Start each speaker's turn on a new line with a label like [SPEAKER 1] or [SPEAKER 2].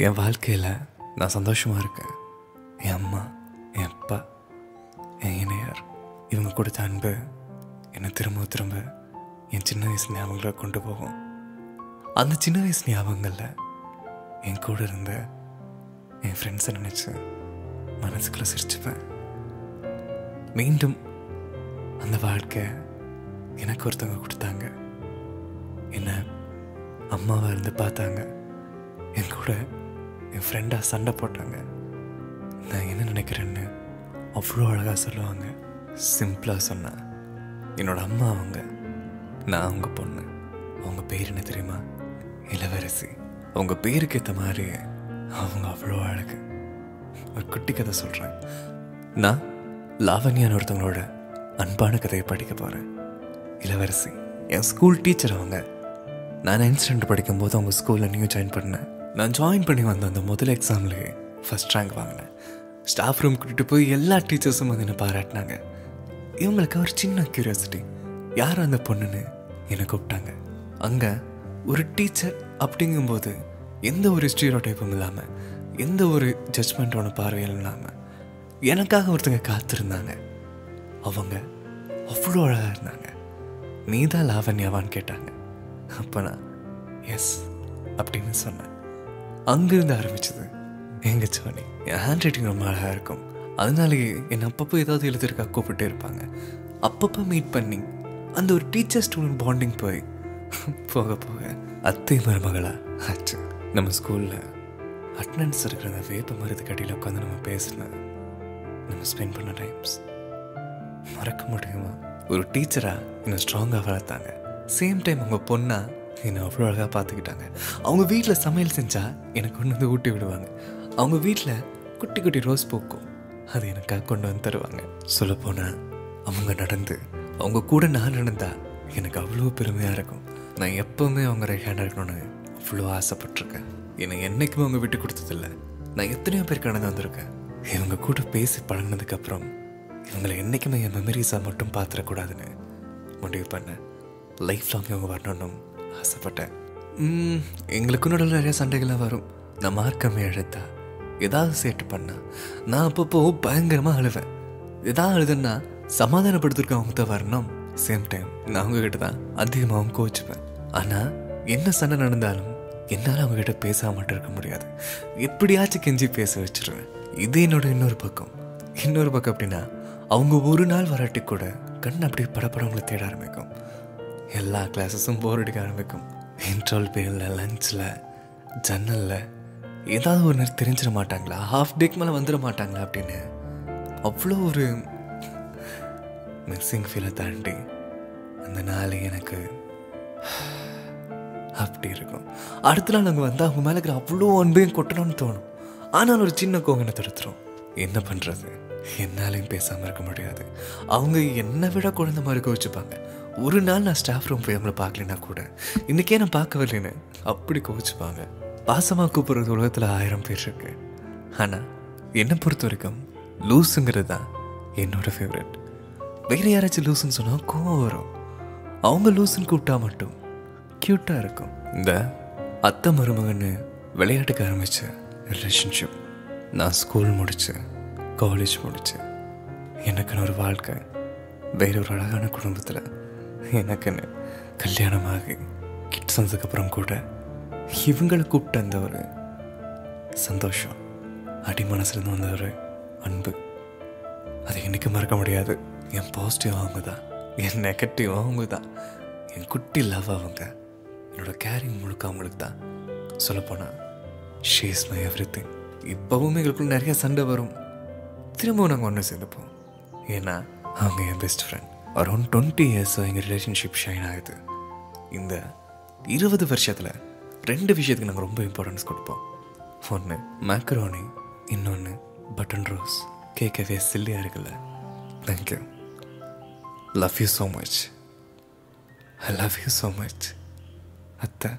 [SPEAKER 1] என் வாழ்க்கையில் நான் சந்தோஷமாக இருக்கேன். என் அம்மா, என் அப்பா, என் இணையார் இவங்க கொடுத்த அன்பு என்னை திரும்ப திரும்ப என் சின்ன வயசு ஞாபகங்களை கொண்டு போகும். அந்த சின்ன வயசு ஞாபகங்களில் என் கூட இருந்த என் ஃப்ரெண்ட்ஸை நினச்சி மனசுக்குள்ளே சிரிச்சுப்பேன். மீண்டும் அந்த வாழ்க்கை எனக்கு ஒருத்தவங்க கொடுத்தாங்க. என்னை அம்மாவாக இருந்து பார்த்தாங்க. என் கூட என் ஃப்ரெண்டாக சண்டை போட்டாங்க. நான் என்ன நினைக்கிறேன்னு அவ்வளோ அழகாக சொல்லுவாங்க. சிம்பிளாக சொன்னேன், என்னோடய அம்மா அவங்க, நான் அவங்க பொண்ணு. அவங்க பேர் என்ன தெரியுமா? இளவரசி. அவங்க பேருக்கு ஏற்ற மாதிரி அவங்க அவ்வளோ அழகு. ஒரு குட்டி கதை சொல்கிறேன். நான் லாவண்யான்னு ஒருத்தவங்களோட அன்பான கதையை படிக்க போகிறேன். இளவரசி என் ஸ்கூல் டீச்சர். அவங்க நான் 9th ஸ்டாண்டர்ட் படிக்கும்போது அவங்க ஸ்கூலில் நியூ ஜாயின் பண்ணேன். நான் ஜாயின் பண்ணி வந்த அந்த முதல் எக்ஸாம்லேயே ஃபஸ்ட் ரேங்க் வாங்கினேன். ஸ்டாஃப் ரூம் கூட்டிகிட்டு போய் எல்லா டீச்சர்ஸும் வந்து என்னை பாராட்டினாங்க. இவங்களுக்கு ஒரு சின்ன க்யூரியாசிட்டி, யார் அந்த பொண்ணுன்னு என்னை கூப்பிட்டாங்க. அங்கே ஒரு டீச்சர் அப்படிங்கும்போது எந்த ஒரு ஸ்டீரியோடைப்பும் இல்லாமல், எந்த ஒரு ஜட்ஜ்மெண்ட்டோட பார்வையும் இல்லாமல் எனக்காக ஒருத்தங்க காத்திருந்தாங்க. அவங்க அவ்வளோ அழகாக இருந்தாங்க. நீ தான் லாவண்யாவான்னு கேட்டாங்க. அப்போ நான் எஸ் அப்படின்னு சொன்னேன். அங்கேருந்து ஆரம்பிச்சது எங்கள் ஜர்னி. என் ஹேண்ட் ரைட்டிங் ரொம்ப அழகாக இருக்கும். அதனாலேயே என் அப்பப்போ ஏதாவது எழுதிருக்கா கூப்பிட்டே இருப்பாங்க. அப்பப்போ மீட் பண்ணி அந்த ஒரு டீச்சர் ஸ்டூடெண்ட் பாண்டிங் போய் போக போக அத்தை மருமகளா ஆச்சு. நம்ம ஸ்கூலில் அட்டண்டன்ஸ் இருக்கிற அந்த வேப்ப மரத்துக்கு அடியில் உட்காந்து நம்ம பேசினேன். நம்ம ஸ்பெண்ட் பண்ண டைம்ஸ் மறக்க முடியுமா? ஒரு டீச்சராக என்னை ஸ்ட்ராங்காக வளர்த்தாங்க. சேம் டைம் அவங்க பொண்ணா என்னை அவ்வளோ அழகாக பார்த்துக்கிட்டாங்க. அவங்க வீட்டில் சமையல் செஞ்சால் எனக்கு கொண்டு வந்து ஊட்டி விடுவாங்க. அவங்க வீட்டில் குட்டி குட்டி ரோஸ் பூக்கும், அது எனக்காக கொண்டு வந்து தருவாங்க. சொல்லப்போனால் அவங்க நடந்து அவங்க கூட நான் நடந்தால் எனக்கு அவ்வளோ பெருமையாக இருக்கும். நான் எப்போவுமே அவங்க ரைட் ஹேண்டாக இருக்கணும்னு அவ்வளோ ஆசைப்பட்டிருக்கேன். என்னை என்றைக்குமே அவங்க விட்டு கொடுத்ததில்லை. நான் எத்தனையோ பேர் கடந்து வந்திருக்கேன். இவங்க கூட பேசி பழகினதுக்கப்புறம் இவங்களை என்றைக்குமே என் மெமரிஸாக மட்டும் பார்த்துடக்கூடாதுன்னு முடிவு பண்ணேன். லைஃப் லாங் இவங்க வரணும்னு ஆசைப்பட்டேன். எங்களுக்கு நடுவில் நிறைய சண்டைகள்லாம் வரும். நான் மார்க்கமே எழுத்தா ஏதாவது சேட்டு பண்ணா நான் அப்பப்போ பயங்கரமாக அழுவேன். எதாவது அழுதுன்னா சமாதானப்படுத்திருக்க அவங்க தான் வரணும். சேம் டைம் நான் அவங்கக்கிட்ட தான் அதிகமாகவும் கோச்சுப்பேன். ஆனால் என்ன சண்டை நடந்தாலும் என்னால் அவங்ககிட்ட பேசாம மட்டும் இருக்க முடியாது. எப்படியாச்சும் கெஞ்சி பேச வச்சிருவேன். இது என்னோட இன்னொரு பக்கம். அப்படின்னா அவங்க ஒரு நாள் வராட்டி கூட கண் அப்படியே படப்படவங்களை தேட ஆரம்பிக்கும். எல்லா கிளாஸஸும் போர் அடிக்க ஆரம்பிக்கும். இன்ட்ரோல் பீரியடில், லஞ்சில், ஜன்னலில் ஏதாவது ஒரு நேரம் தெரிஞ்சிட மாட்டாங்களா, ஹாஃப் டேக்கு மேலே வந்துட மாட்டாங்களா அப்படின்னு அவ்வளோ ஒரு மிஸ்ஸிங் ஃபீலை தாண்டி அந்த நாள் எனக்கு அப்படி இருக்கும். அடுத்த நாள் அங்கே வந்து அவங்க மேலே இருக்கிற அவ்வளோ அன்பையும் கொட்டணும்னு தோணும். ஆனால் ஒரு சின்ன கோங்கனை தடுத்துரும். என்ன பண்ணுறது, என்னாலையும் பேசாமல் இருக்க முடியாது. அவங்க என்னை விட குழந்தை மாதிரி கோவிச்சுப்பாங்க. ஒரு நாள் நான் ஸ்டாஃப் ரூம் போய் அவங்கள பார்க்கலனா கூட இன்றைக்கே நான் பார்க்க வரலன்னு அப்படி கோவிச்சுப்பாங்க. பாசமாக கூப்பிட்றது உலகத்தில் 1000 பேர் இருக்கு. ஆனால் என்னை பொறுத்த வரைக்கும் லூஸுங்கிறது தான் என்னோட ஃபேவரட். வேறு யாராச்சும் லூஸுன்னு சொன்னால் கோவம் வரும். அவங்க லூஸுன்னு கூப்பிட்டா மட்டும் க்யூட்டாக இருக்கும். இந்த அத்தை மருமகன்னு விளையாட்டுக்கு ஆரம்பித்த ரிலேஷன்ஷிப் நான் ஸ்கூல் முடித்து காலேஜ் முடித்து எனக்குன்னு ஒரு வாழ்க்கை, வேற ஒரு அழகான குடும்பத்தில் எனக்குன்னு கல்யாணமாகி கிட்ஸ் வந்ததுக்கப்புறம் கூட இவங்களை கூப்பிட்ட அந்த ஒரு சந்தோஷம், அடி மனசுலேருந்து வந்த ஒரு அன்பு, அதை எனக்கு மறக்க முடியாது. என் பாசிட்டிவ் அவங்க தான், என் நெகட்டிவ் அவங்க தான், என் குட்டி லவ் அவங்க, என்னோட கேரிங் முழுக்க அவங்களுக்கு தான். சொல்லப்போனால் ஷீ இஸ் மை எவ்ரிதிங். இப்போவும் எங்களுக்குள்ள நிறைய சண்டை வரும். திரும்பவும் நாங்கள் ஒன்று சேர்ந்துப்போம். ஏன்னா அவங்க என் பெஸ்ட் ஃப்ரெண்ட். அரௌண்ட் 20 இயர்ஸ் எங்கள் ரிலேஷன்ஷிப் ஷைன் ஆகுது. இந்த 20 வருஷத்தில் 2 விஷயத்துக்கு நாங்கள் ரொம்ப இம்பார்ட்டன்ஸ் கொடுப்போம். ஒன்று மேக்ரோனி, இன்னொன்று பட்டன் ரோஸ். கேட்கவே சில்லியாக இருக்குல்ல. Thank you. Love you so much. I love you so much அத்தை.